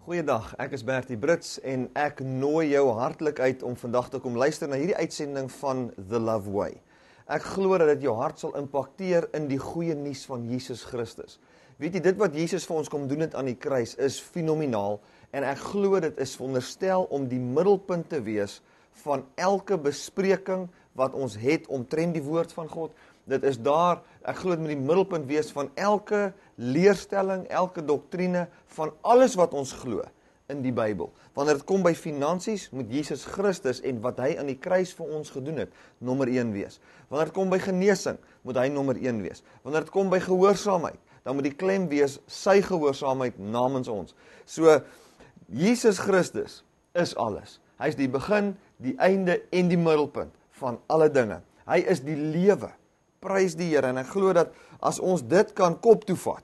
Goeiedag, ek is Bertie Brits en ek nooi jou hartlik uit om vandag te kom luister na hierdie uitsending van The Love Way. Ek glo dat dit jou hart sal impakteer in die goeie nuus van Jesus Christus. Weet jy, dit wat Jesus vir ons kom doen het aan die kruis is fenomenaal en ek glo dit is veronderstel om die middelpunt te wees van elke bespreking wat ons het omtrent die woord van God. Dit is daar, ek glo dit moet die middelpunt wees van elke leerstelling, elke doktrine, van alles wat ons glo in die Bybel. Wanneer dit kom by finansies, moet Jesus Christus en wat hy aan die kruis vir ons gedoen het, nommer 1 wees. Wanneer dit kom by genesing, moet hy nommer 1 wees. Wanneer dit kom by gehoorsaamheid, dan moet die klem wees sy gehoorsaamheid namens ons. So, Jesus Christus is alles. Hy is die begin, die einde en die middelpunt van alle dinge. Hy is die lewe. Prys die Here, en ek glo dat as ons dit kan kop toe vat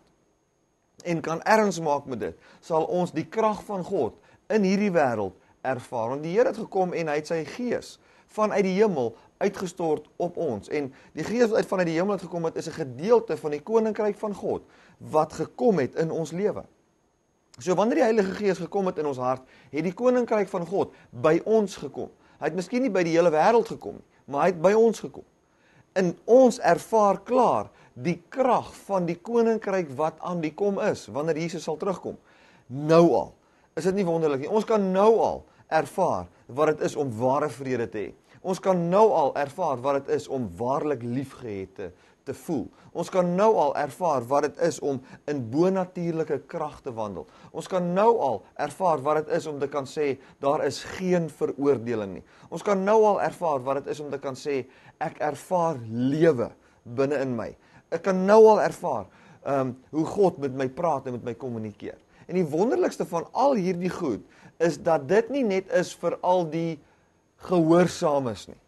en kan erns maak met dit, sal ons die krag van God in hierdie wêreld ervaar. Want die Here het gekom en hy het sy gees vanuit die hemel uitgestort op ons. En die gees wat vanuit die hemel het gekom het, is 'n gedeelte van die koninkryk van God wat gekom het in ons lewe. So wanneer die Heilige Gees gekom het in ons hart, het die koninkryk van God by ons gekom. Hy het miskien nie by die hele wêreld gekom nie, maar hy het by ons gekom. En ons ervaar klaar die krag van die koninkryk wat aan die kom is, wanneer Jesus sal terugkom. Nou al. Is dit nie wonderlik nie? Ons kan nou al ervaar wat dit is om ware vrede te hê. Ons kan nou al ervaar wat dit is om waarlik liefgehad te voel. Ons kan nou al ervaar wat dit is om in bonatuurlike krag te wandel. Ons kan nou al ervaar wat dit is om te kan sê, daar is geen veroordeling nie. Ons kan nou al ervaar wat dit is om te kan sê, ek ervaar lewe binne in my. Ek kan nou al ervaar hoe God met my praat en met my kommunikeer. En die wonderlikste van al hierdie goed, is dat dit nie net is vir al die gehoorsaames nie,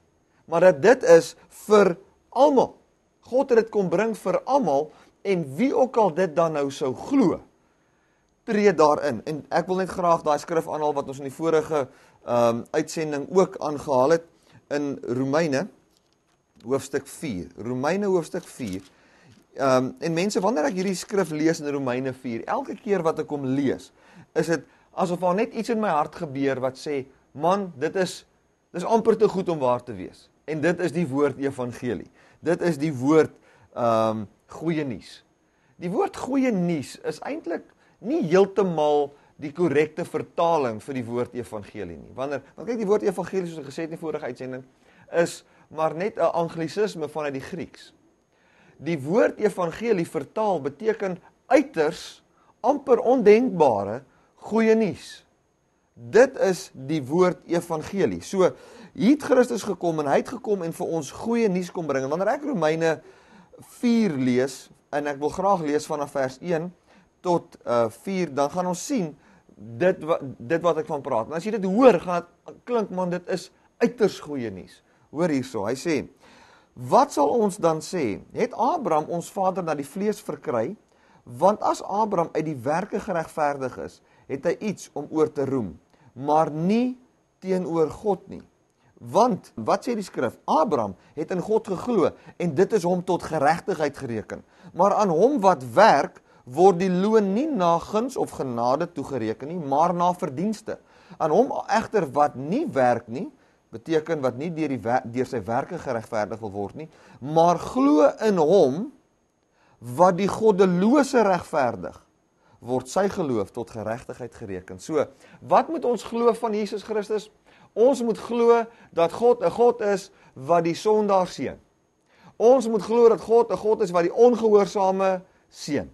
maar dat dit is vir almal. God het dit kom bring vir almal, en wie ook al dit dan nou sou glo, tree daarin. En ek wil net graag daai skrif aanhaal wat ons in die vorige uitsending ook aangehaal het, in Romeine, hoofstuk 4. Romeine hoofstuk 4. En mense, wanneer ek hierdie skrif lees in Romeine 4, elke keer wat ek hom lees, is dit asof daar net iets in my hart gebeur wat sê, man, dit is amper te goed om waar te wees. En dit is die woord evangelie. Dit is die woord goeie nuus. Die woord goeie nuus is eintlik nie heeltemal die korrekte vertaling vir die woord evangelie nie. Want kyk, die woord evangelie, soos ek gesê het in die vorige uitsending, is maar net 'n anglisisme vanuit die Grieks. Die woord evangelie vertaal beteken uiters, amper ondenkbare goeie nuus. Dit is die woord evangelie. So, hier het Christus gekom en hy het gekom en vir ons goeie nuus kom bring. En wanneer ek Romeine 4 lees, en ek wil graag lees vanaf vers 1 tot 4, dan gaan ons sien dit wat ek van praat. En as jy dit hoor, gaan dit klink, man, dit is uiters goeie nuus. Hoor hierso, hy sê, wat sal ons dan sê? Het Abraham ons vader na die vlees verkry? Want as Abraham uit die werke geregverdig is, het hy iets om oor te roem, maar nie teenoor God nie. Want, wat sê die skrif? Abraham het in God geglo, en dit is hom tot geregtigheid gereken. Maar aan hom wat werk, word die loon nie na guns of genade toegereken nie, maar na verdienste. Aan hom egter wat nie werk nie, beteken wat nie deur sy werke geregverdig wil word nie, maar glo in hom, wat die goddelose regverdig, word sy geloof tot geregtigheid gereken. So, wat moet ons glo van Jesus Christus? Ons moet glo dat God 'n God is wat die sondaar seën. Ons moet glo dat God 'n God is wat die ongehoorsame seën.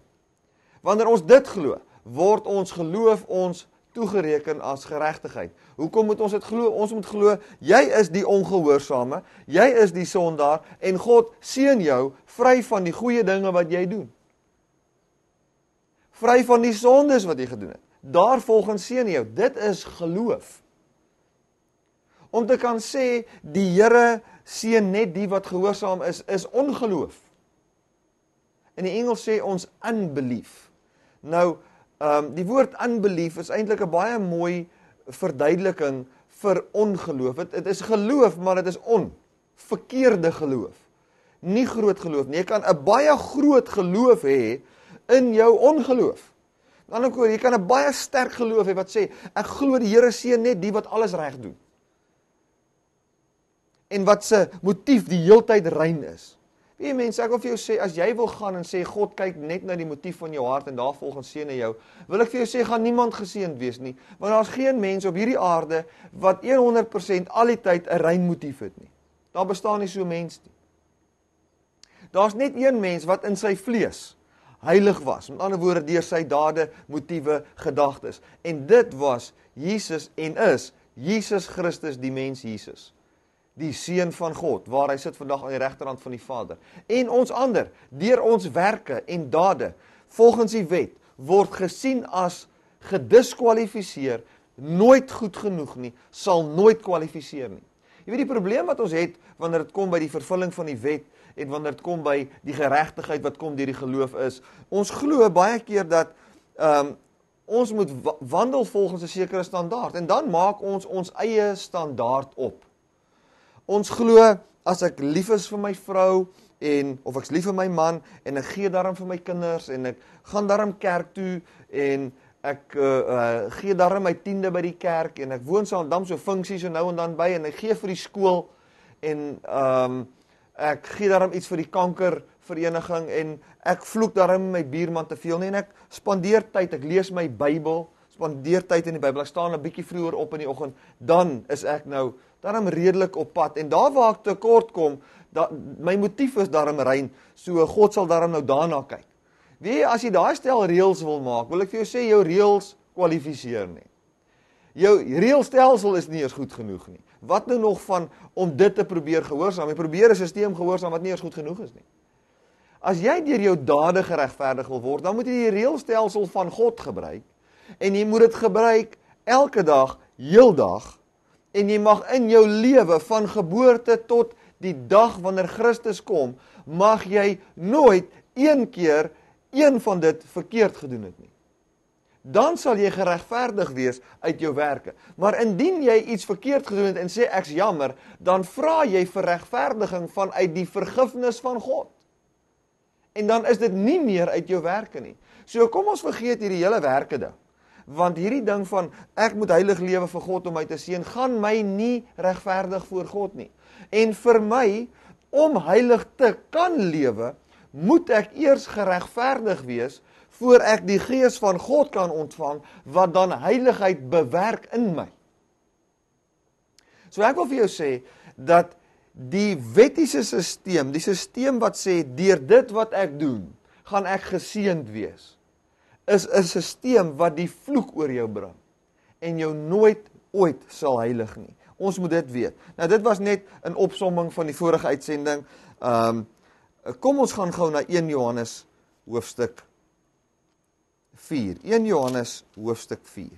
Wanneer ons dit glo, word ons geloof ons toegereken as geregtigheid. Hoekom moet ons dit glo? Ons moet glo, jy is die ongehoorsame, jy is die sondaar, en God seën jou vry van die goeie dinge wat jy doen. Vry van die sondes wat jy gedoen het. Daarvolgens seën hy jou. Dit is geloof. Om te kan sê, die Here seën net die wat gehoorsaam is ongeloof. In die Engels sê ons unbelief. Nou, die woord unbelief is eintlik 'n baie mooi verduideliking vir ongeloof. Dit is geloof, maar dit is verkeerde geloof. Nie groot geloof nie. Jy kan 'n baie groot geloof hê in jou ongeloof. Met ander woorde, jy kan 'n baie sterk geloof hê wat sê, ek glo die Here seën net die wat alles reg doen. En wat se motief die heeltyd rein is. Weet jy mense, ek wil vir jou sê, as jy wil gaan en sê, God kyk net na die motief van jou hart en daarvolgens seën hy jou, wil ek vir jou sê, gaan niemand geseënd wees nie, want daar's geen mens op hierdie aarde wat 100% al die tyd 'n rein motief het nie. Daar bestaan nie so mens nie. Daar's net een mens wat in sy vlees heilig was, met ander woorde deur sy dade, motiewe, gedagtes. En dit was Jesus en is Jesus Christus, die mens Jesus. Die Seun van God, waar hy sit vandag aan die regterhand van die Vader. En ons ander, deur ons werke en dade, volgens die wet, word gesien as gediskwalifiseer, nooit goed genoeg nie, sal nooit kwalifiseer nie. Jy weet die probleem wat ons het, wanneer dit kom by die vervulling van die wet, en wanneer dit kom by die geregtigheid wat kom deur die geloof is, ons glo baie keer dat ons moet wandel volgens 'n sekere standaard, en dan maak ons eie standaard op. Ons glo, as ek lief is vir my vrou, of ek's lief vir my man, en ek gee daarom vir my kinders, en ek gaan daarom kerk toe, en ek gee daarom my 10de by die kerk, en ek woon dan so funksies so nou en dan by, en ek gee vir die skool, en ek gee daarom iets vir die kankervereniging, en ek vloek daarom my buurman te veel nie, en ek spandeer tyd, ek lees my Bybel, spandeer tyd in die Bybel, ek staan 'n bietjie vroeër op in die oggend, dan is ek nou daarom redelik op pad, en daar waar ek tekort kom, my motief is daarom rein, so God sal daarom nou daarna kyk. Weet jy, as jy daai stel reëls wil maak, wil ek vir jou sê, jou reëls kwalifiseer nie. Jou reëlstelsel is nie eens goed genoeg nie. Wat nou nog van om dit te probeer gehoorsaam? Jy probeer 'n stelsel gehoorsaam wat nie eens goed genoeg is nie. As jy deur jou dade geregverdig wil word, dan moet jy die reëlstelsel van God gebruik, en jy moet dit gebruik elke dag, heeldag, en jy mag in jou lewe van geboorte tot die dag wanneer Christus kom, mag jy nooit een keer een van dit verkeerd gedoen het nie. Dan sal jy geregverdig wees uit jou werke. Maar indien jy iets verkeerd gedoen het en sê ek's jammer, dan vra jy vir regverdiging vanuit die vergifnis van God. En dan is dit nie meer uit jou werke nie. So kom ons vergeet hierdie hele werke ding. Want hierdie ding van ek moet heilig lewe vir God om my te seën, gaan my nie regverdig voor God nie. En vir my, om heilig te kan lewe, moet ek eers geregverdig wees, voor ek die Gees van God kan ontvang, wat dan heiligheid bewerk in my. So ek wil vir jou sê, dat die wettiese sisteem, die sisteem wat sê, deur dit wat ek doen, gaan ek geseënd wees, is 'n sisteem wat die vloek oor jou bring, en jou nooit ooit sal heilig nie. Ons moet dit weet. Nou dit was net 'n opsomming van die vorige uitsending. Kom ons gaan gou na 1 Johannes hoofstuk 4. 1 Johannes hoofstuk 4.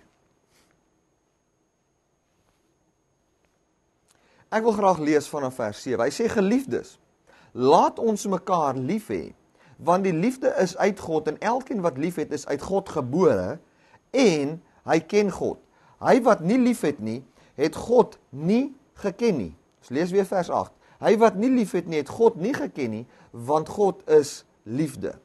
Ek wil graag lees vanaf vers 7. Hy sê, geliefdes, laat ons mekaar lief hê, want die liefde is uit God, en elkeen wat lief het, is uit God gebore, en hy ken God. Hy wat nie lief het nie, het God nie geken nie. Ons lees weer vers 8. Hy wat nie lief het nie, het God nie geken nie, want God is liefde.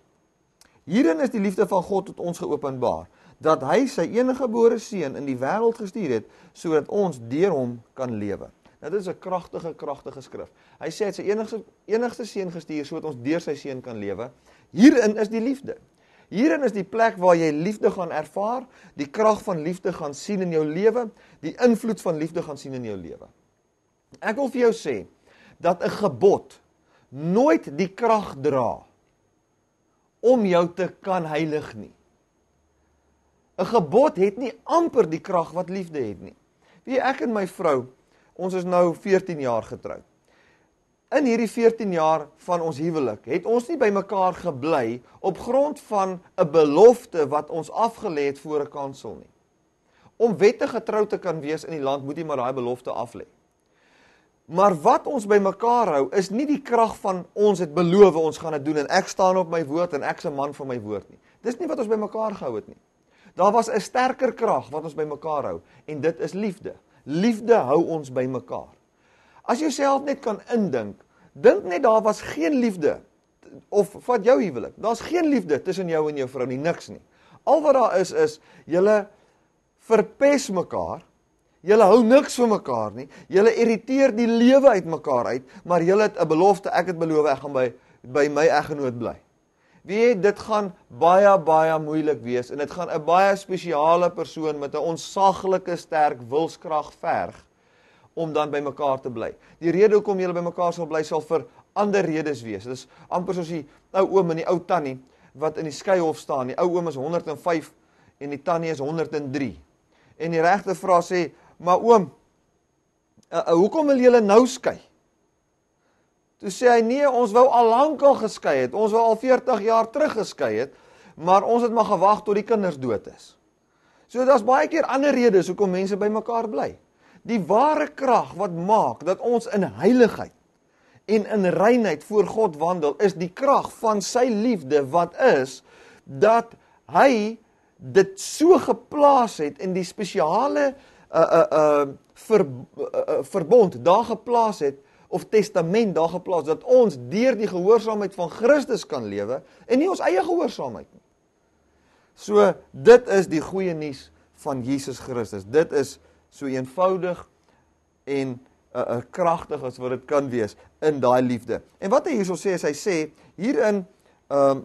Hierin is die liefde van God tot ons geopenbaar, dat hy sy eniggebore seun in die wêreld gestuur het, sodat ons deur hom kan lewe. Nou dit is 'n kragtige skrif. Hy sê hy het sy enigste seun gestuur, sodat ons deur sy seun kan lewe. Hierin is die liefde. Hierin is die plek waar jy liefde gaan ervaar, die krag van liefde gaan sien in jou lewe, die invloed van liefde gaan sien in jou lewe. Ek wil vir jou sê, dat 'n gebod nooit die krag dra om jou te kan heilig nie. 'n Gebod het nie amper die krag wat liefde het nie. Weet jy, ek en my vrou, ons is nou 14 jaar getroud. In hierdie 14 jaar van ons huwelik, het ons nie by mekaar gebly op grond van 'n belofte wat ons afgelê het voor 'n kansel nie. Om wettig getrou te kan wees in die land, moet jy maar daai belofte aflê. Maar wat ons by mekaar hou, is nie die krag van ons het beloof, ons gaan dit doen, en ek staan op my woord, en ek's 'n man van my woord nie. Dis nie wat ons by mekaar gehou het nie. Daar was 'n sterker krag wat ons by mekaar hou, en dit is liefde. Liefde hou ons by mekaar. As jy self net kan indink, dink net daar was geen liefde, of vat jou huwelik, daar's geen liefde tussen jou en jou vrou nie, niks nie. Al wat daar is, julle verpes mekaar, julle hou niks vir mekaar nie, julle irriteer die lewe uit mekaar uit, maar julle het 'n belofte, ek het beloof, ek gaan by my eggenoot bly. Weet, dit gaan baie moeilik wees, en dit gaan 'n baie spesiale persoon met 'n onsaglike sterk wilskrag verg, om dan by mekaar te bly. Die rede hoekom julle by mekaar sal bly, sal vir ander redes wees. Dit is amper soos die ou oom en die ou tannie, wat in die skeihof staan. Die ou oom is 105, en die tannie is 103. En die regter vra sê, maar oom, hoekom wil julle nou skei? Toe sê hy, nee, ons wou al lank al geskei het, ons wou al 40 jaar terug geskei het, maar ons het maar gewag tot die kinders dood is. So daar's baie keer ander redes hoekom mense by mekaar bly. Die ware krag wat maak dat ons in heiligheid en in reinheid voor God wandel, is die krag van sy liefde wat is, dat hy dit so geplaas het in die spesiale verbond daar geplaas het, of testament daar geplaas, dat ons deur die gehoorsaamheid van Christus kan lewe, en nie ons eie gehoorsaamheid nie. So, dit is die goeie nuus van Jesus Christus. Dit is so eenvoudig en kragtig as wat dit kan wees in daai liefde. En wat hy hierso sê, is hy sê, hier in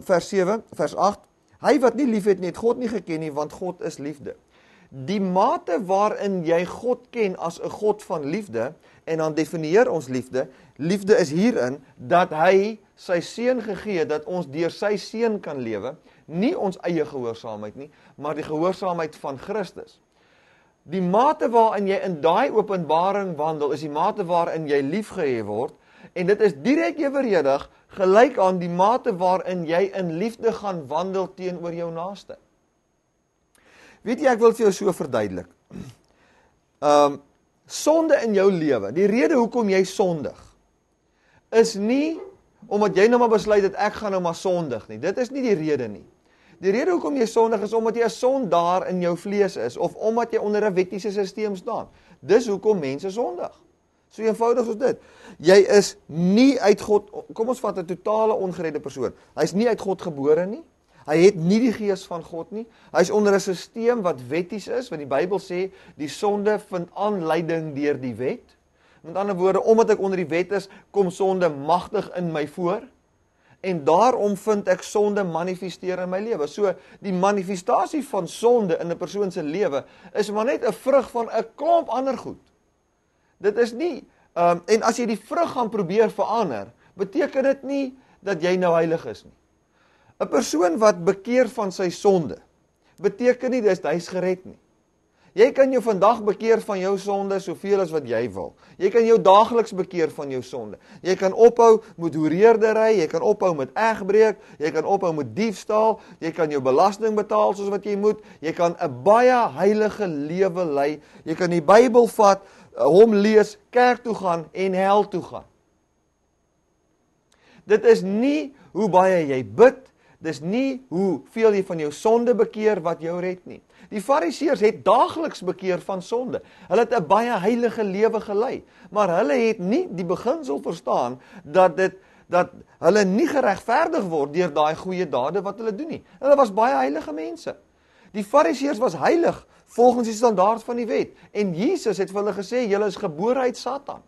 vers 7, vers 8, hy wat nie lief het nie, het God nie geken nie, want God is liefde. Die mate waarin jy God ken as 'n God van liefde, en dan definieer ons liefde, liefde is hierin, dat hy sy seun gegee het, dat ons deur sy seun kan lewe, nie ons eie gehoorsaamheid nie, maar die gehoorsaamheid van Christus. Die mate waarin jy in daai openbaring wandel, is die mate waarin jy liefgehê word, en dit is direk eweredig gelyk aan die mate waarin jy in liefde gaan wandel teenoor jou naaste. Weet jy, ek wil vir jou so verduidelik. Sonde in jou lewe, die rede hoekom jy sondig, is nie omdat jy nou maar besluit dat ek gaan nou maar sondig nie. Dit is nie die rede nie. Die rede hoekom jy sondig is omdat jy 'n sondaar in jou vlees is, of omdat jy onder 'n wettiese stelsel staan. Dis hoekom mense sondig. So eenvoudig soos dit. Jy is nie uit God, kom ons vat 'n totale ongeredde persoon. Hy is nie uit God gebore nie. Hy het nie die gees van God nie. Hy is onder 'n stelsel wat wetties is, want die Bybel sê, die sonde vind aanleiding deur die wet. Met ander woorde, omdat ek onder die wet is, kom sonde magtig in my voor, en daarom vind ek sonde manifesteer in my lewe. So, die manifestasie van sonde in 'n persoon se lewe, is maar net 'n vrug van 'n klomp ander goed. Dit is nie, en as jy die vrug gaan probeer verander, beteken dit nie, dat jy nou heilig is nie. 'n Persoon wat bekeer van sy sonde, beteken nie dat hy is gered nie. Jy kan jou vandag bekeer van jou sonde, soveel as wat jy wil. Jy kan jou daagliks bekeer van jou sonde. Jy kan ophou met hoereerdery, jy kan ophou met egbreek, jy kan ophou met diefstal, jy kan jou belasting betaal soos wat jy moet, jy kan 'n baie heilige lewe lei, jy kan die Bybel vat, hom lees, kerk toe gaan en hel toe gaan. Dit is nie hoe baie jy bid, dis nie hoeveel jy van jou sonde bekeer wat jou red nie. Die Fariseërs het daagliks bekeer van sonde. Hulle het 'n baie heilige lewe gelei, maar hulle het nie die beginsel verstaan dat hulle nie geregverdig word deur daai goeie dade wat hulle doen nie. Hulle was baie heilige mense. Die Fariseërs was heilig volgens die standaard van die wet, en Jesus het vir hulle gesê, julle is gebore uit Satan.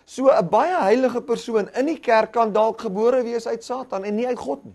So 'n baie heilige persoon in die kerk kan dalk gebore wees uit Satan en nie uit God nie.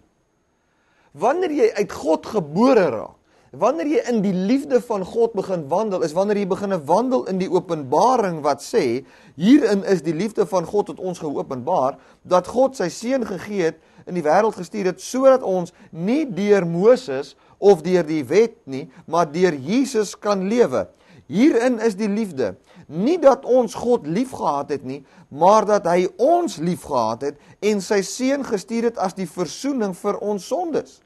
Wanneer jy uit God gebore raak, wanneer jy in die liefde van God begin wandel, is wanneer jy begin wandel in die openbaring wat sê, hierin is die liefde van God tot ons geopenbaar, dat God sy seun gegee het, in die wêreld gestuur het, sodat ons nie deur Moses of deur die wet nie, maar deur Jesus kan lewe. Hierin is die liefde, nie dat ons God lief gehad het nie, maar dat hy ons lief gehad het, en sy seun gestuur het as die versoening vir ons sondes.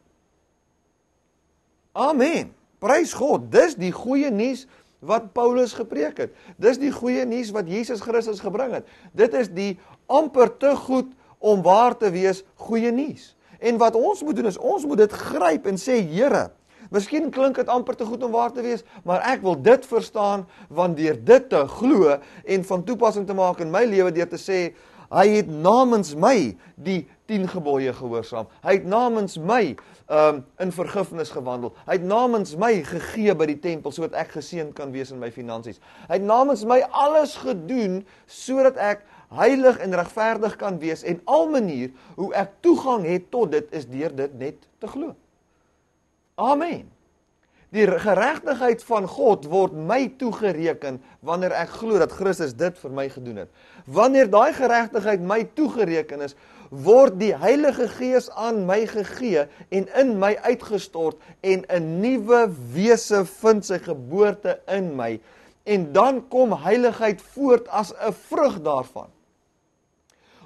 Amen. Prys God. Dis die goeie nuus wat Paulus gepreek het. Dis die goeie nuus wat Jesus Christus gebring het. Dit is die amper te goed om waar te wees goeie nuus. En wat ons moet doen is, ons moet dit gryp en sê, Here, miskien klink dit amper te goed om waar te wees, maar ek wil dit verstaan, want deur dit te glo en van toepassing te maak in my lewe, deur te sê, hy het namens my die 10 gebooie gehoorsaam. Hy het namens my in vergifnis gewandel. Hy het namens my gegee by die tempel, sodat ek geseënd kan wees in my finansies. Hy het namens my alles gedoen, sodat ek heilig en regverdig kan wees, en al manier hoe ek toegang het tot dit, is deur dit net te glo. Amen. Die geregtigheid van God word my toegereken, wanneer ek glo dat Christus dit vir my gedoen het. Wanneer daai geregtigheid my toegereken is, word die Heilige Gees aan my gegee, en in my uitgestort, en 'n nuwe wese vind sy geboorte in my, en dan kom heiligheid voort as 'n vrug daarvan.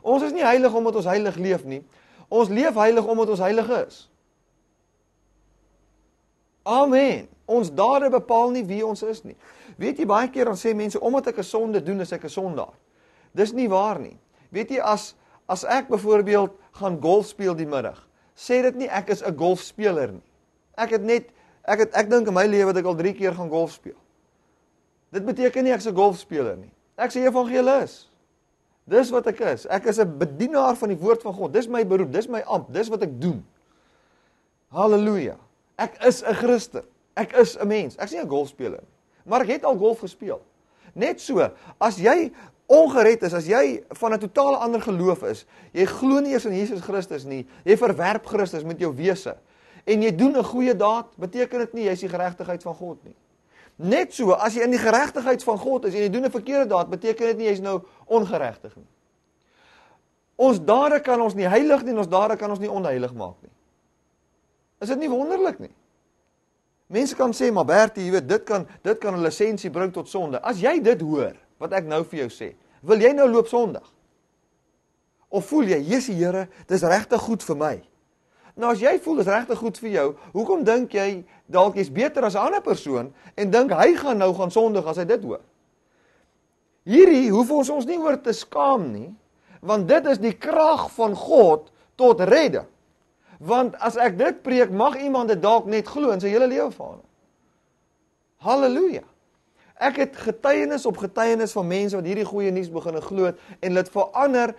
Ons is nie heilig omdat ons heilig leef nie, ons leef heilig omdat ons heilig is. Amen. Ons dade bepaal nie wie ons is nie. Weet jy, baie keer dan sê mense, omdat ek 'n sonde doen, is ek 'n sondaar. Dis nie waar nie. Weet jy, as ek byvoorbeeld gaan golf speel die middag, sê dit nie ek is 'n golfspeler nie. Ek dink in my lewe dat ek al 3 keer gaan golf speel. Dit beteken nie ek is 'n golfspeler nie. Ek is 'n evangelis. Dis wat ek is. Ek is 'n bedienaar van die woord van God. Dis my beroep, dis my ampt, dis wat ek doen. Halleluja. Ek is 'n Christen. Ek is 'n mens. Ek is nie 'n golfspeler nie. Maar ek het al golf gespeel. Net so, as jy ongered is, as jy van 'n totale ander geloof is, jy glo nie eers in Jesus Christus nie, jy verwerp Christus met jou wese, en jy doen 'n goeie daad, beteken dit nie jy is die geregtigheid van God nie. Net so, as jy in die geregtigheid van God is, en jy doen 'n verkeerde daad, beteken dit nie jy is nou ongeregtig nie. Ons dade kan ons nie heilig nie, en ons dade kan ons nie onheilig maak nie. Is dit nie wonderlik nie? Mense kan sê, maar Bertie, jy weet, dit kan 'n lisensie bring tot sonde. As jy dit hoor, wat ek nou vir jou sê, wil jy nou loop sondig? Of voel jy, Jesusie Here, dis regtig goed vir my? Nou as jy voel dis regtig goed vir jou, hoekom dink jy dalk jy's beter as 'n ander persoon en dink hy gaan nou gaan sondig as hy dit hoor? Hierdie hoef ons nie oor te skaam nie, want dit is die krag van God tot redding. Want as ek dit preek, mag iemand dit dalk net glo in sy hele lewe verander. Halleluja. Ek het getuienis op getuienis van mense wat hierdie goeie nuus begin glo en dit verander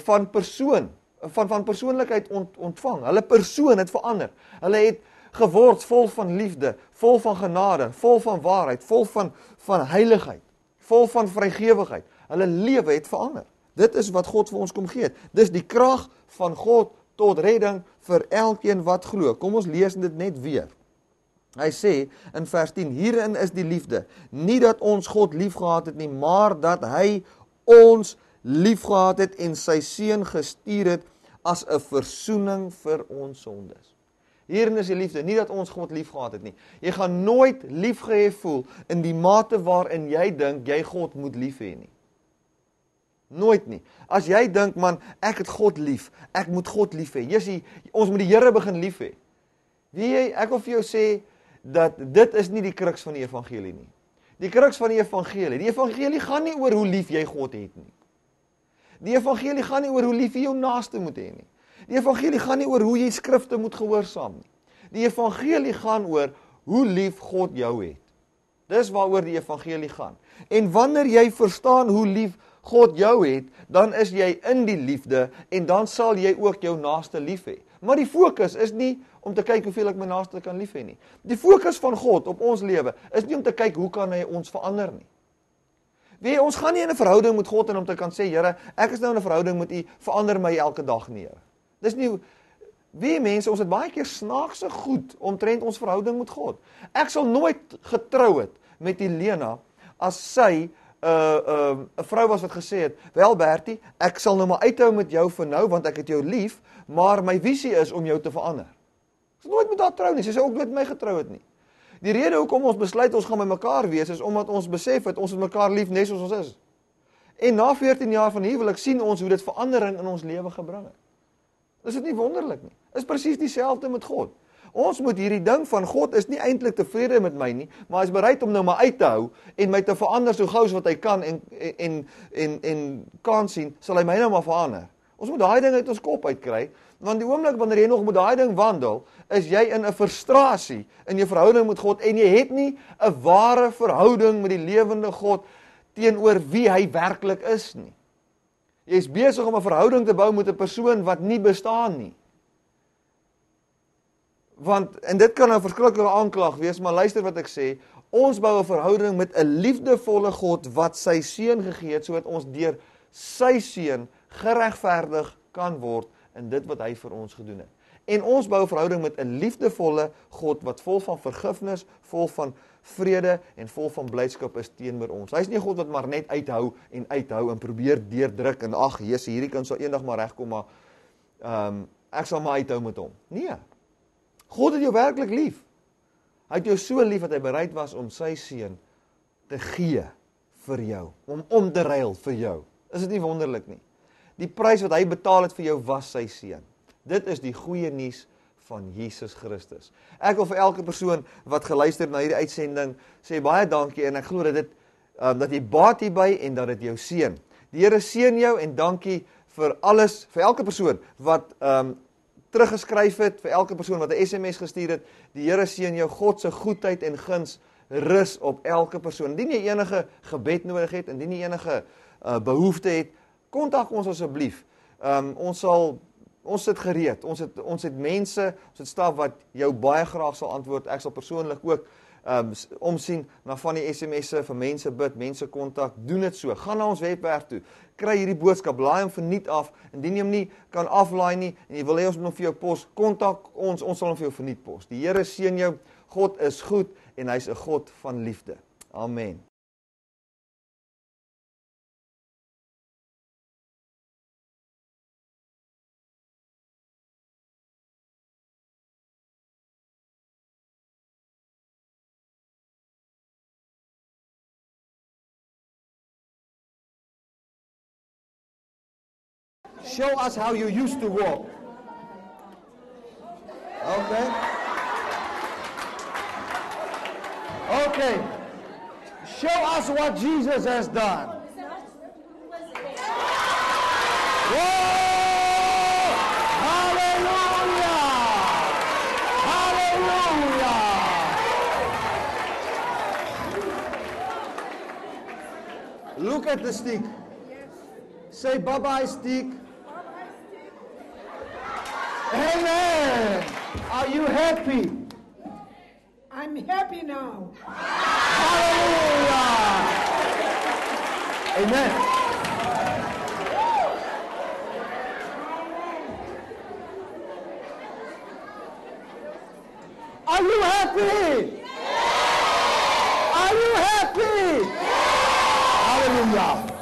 van persoon, van persoonlikheid ontvang. Hulle persoon het verander. Hulle het geword vol van liefde, vol van genade, vol van waarheid, vol van heiligheid, vol van vrygewigheid. Hulle lewe het verander. Dit is wat God vir ons kom gee het. Dis die krag van God tot redding vir elkeen wat glo. Kom ons lees dit net weer. Hy sê in vers 10, hierin is die liefde, nie dat ons God liefgehad het nie, maar dat hy ons liefgehad het en sy seun gestuur het as 'n versoening vir ons sondes. Hierin is die liefde, nie dat ons God liefgehad het nie. Jy gaan nooit liefgehê voel in die mate waarin jy dink jy God moet lief hê nie. Nooit nie. As jy dink, man, ek het God lief, ek moet God lief hê. Jessie, ons moet die Here begin lief hê. Weet jy, ek wil vir jou sê, dat dit is nie die kruks van die evangelie nie. Die kruks van die evangelie gaan nie oor hoe lief jy God het nie. Die evangelie gaan nie oor hoe lief jy jou naaste moet hê nie. Die evangelie gaan nie oor hoe jy skrifte moet gehoorsaam nie. Die evangelie gaan oor hoe lief God jou het. Dis waaroor die evangelie gaan. En wanneer jy verstaan hoe lief God jou het, dan is jy in die liefde en dan sal jy ook jou naaste lief hê. Maar die fokus is nie om te kyk hoeveel ek my naaste kan lief hê nie. Die fokus van God op ons lewe is nie om te kyk hoe kan hy ons verander nie. Weet jy, ons gaan nie in 'n verhouding met God en om te kan sê, Here, ek is nou in 'n verhouding met U, verander my elke dag nie, Here. Dis nie, weet jy mense, ons het baie keer snaakse goed omtrent ons verhouding met God. Ek sal nooit getrou het met Helena as sy 'n vrou was wat gesê het, wel Bertie, ek sal nou maar uithou met jou vir nou, want ek het jou lief, maar my visie is om jou te verander. Ek sal nooit met haar trou nie, sy sou ook nooit met my getrou het nie. Die rede hoekom ons besluit ons gaan by mekaar wees, is omdat ons besef het, ons het mekaar lief net soos ons is. En na 14 jaar van huwelik sien ons hoe dit verandering in ons lewe gebring het. Is dit nie wonderlik nie? Is presies dieselfde met God. Ons moet hierdie ding van God is nie eintlik tevrede met my nie, maar hy is bereid om nou maar uit te hou en my te verander so gou as wat hy kan en kan sien, sal hy my nou maar verander. Ons moet daai ding uit ons kop uitkry, want die oomblik wanneer jy nog met daai ding wandel, is jy in 'n frustrasie in jou verhouding met God en jy het nie 'n ware verhouding met die lewende God teenoor wie hy werklik is nie. Jy is besig om 'n verhouding te bou met 'n persoon wat nie bestaan nie. Want, en dit kan 'n verskriklike aanklag wees, maar luister wat ek sê, ons bou 'n verhouding met 'n liefdevolle God wat sy seun gegee het, sodat ons deur sy seun geregverdig kan word in dit wat hy vir ons gedoen het. En ons bou 'n verhouding met 'n liefdevolle God wat vol van vergifnis, vol van vrede en vol van blydskap is teenoor ons. Hy is nie 'n God wat maar net uithou en probeer deurdruk en ag, Jesus, hierdie kan sal eendag maar regkom, maar ek sal maar uithou met hom. Nee. God het jou werklik lief. Hy het jou so lief dat hy bereid was om sy seun te gee vir jou, om te ruil vir jou. Is dit nie wonderlik nie? Die prys wat hy betaal het vir jou was sy seun. Dit is die goeie nuus van Jesus Christus. Ek wil vir elke persoon wat geluister na hierdie uitsending sê baie dankie en ek glo dat jy baat hierby en dat dit jou seën. Die Here seën jou en dankie vir alles, vir elke persoon wat teruggeskryf het, vir elke persoon wat 'n SMS gestuur het. Die Here seën jou, God se goedheid en guns rus op elke persoon. Indien jy enige gebed nodig het, indien jy enige behoefte het, kontak ons asseblief. Ons sit gereed. Ons het mense, ons het staf wat jou baie graag sal antwoord. Ek sal persoonlik ook omsien na van die SMS'e vir mense bid, mense kontak. Doen dit so. Gaan na ons webwerf toe. Kry hierdie boodskap, laai hom verniet af. Indien jy hom nie kan aflaai nie en jy wil hê ons moet hom vir jou pos, kontak ons sal hom vir jou verniet pos. Die Here seën jou. God is goed en hy's 'n God van liefde. Amen. Show us how you used to walk. Okay. Okay. Show us what Jesus has done. Whoa! Hallelujah! Hallelujah! Look at the stick. Say bye-bye stick. Amen. Are you happy? I'm happy now. Hallelujah. Amen. Are you happy? Are you happy? Hallelujah.